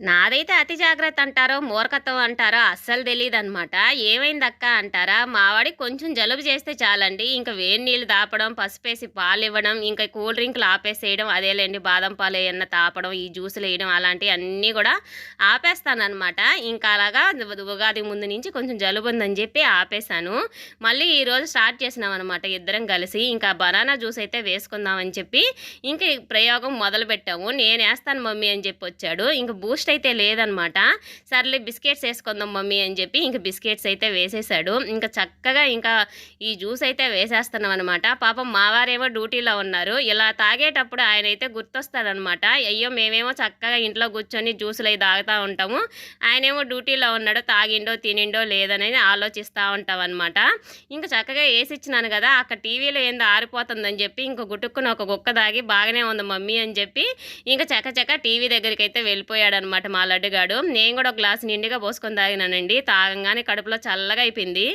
నాదైతే అతి జాగ్రత్త అంటారో, మూర్ఖత్వం అంటారో అస్సలు తెలీదనమాట. "ఏమైందక్కా" అంటారా, మా వాడికి కొంచెం జలుబు చేస్తే చాలండి, ఇంక వేడి నీళ్ళు తాపడం, పసుపేసి పాలివ్వడం, ఇంక కూల్ డ్రింకులు ఆపేసేయడం, అదేలెండి బాదం పాలు ఏయన్నా తాపడం, ఈ జ్యూసులేయడం అలాంటియన్నీ గూడా ఆపేస్తాననమాట. ఇంకా అలాగా ఉగాది ముందు నుంచి కొంచెం జలుబుందని జెప్పి ఆపేశాను. మళ్ళీ ఈరోజు స్టార్ట్ చేసినామనమాట ఇద్దరం కలిసి. ఇంకా బనానా జ్యూస్ అయితే వేసుకుందామని చెప్పి, ఇంక ఈ ప్రయోగం మొదలుపెట్టాము. "నేనేస్తాను మమ్మీ" అని జెప్పొచ్చాడు. ఇంక బూస్ట్ అయితే లేదనమాట. సర్లే బిస్కెట్స్ ఏసుకుందాం మమ్మీ అని చెప్పి ఇంక బిస్కెట్స్ అయితే వేసేసాడు. ఇంక చక్కగా ఇంకా ఈ జ్యూస్ అయితే వేసేస్తున్నామనమాట. పాపం మా వారేమో డ్యూటీలో ఉన్నారు. ఇలా తాగేటప్పుడు ఆయనైతే గుర్తొస్తాడనమాట. అయ్యో! మేమేమో చక్కగా ఇంట్లో కూర్చొని జ్యూసులయి తాగుతా ఉంటాము. ఆయనేమో డ్యూటీలో ఉన్నాడు. తాగిండో, తినిండో లేదనేది ఆలోచిస్తా ఉంటామనమాట. ఇంక చక్కగా ఏసిచ్చినాను గదా! అక్కడ టీవీలో ఏందో ఆరిపోతుందని జెప్పి ఇంక గుటుక్కున ఒక గుక్క తాగి బాగానే ఉంది మమ్మీ అని జెప్పి ఇంక చకచకా టీవీ దగ్గరికైతే వెళ్ళిపోయాడనమాట మా లడ్డుగాడు. నేను గూడా ఒక గ్లాస్ నిండుగా పోసుకొని తాగినానండి. తాగంగానే కడుపులో చల్లగా అయిపోయింది.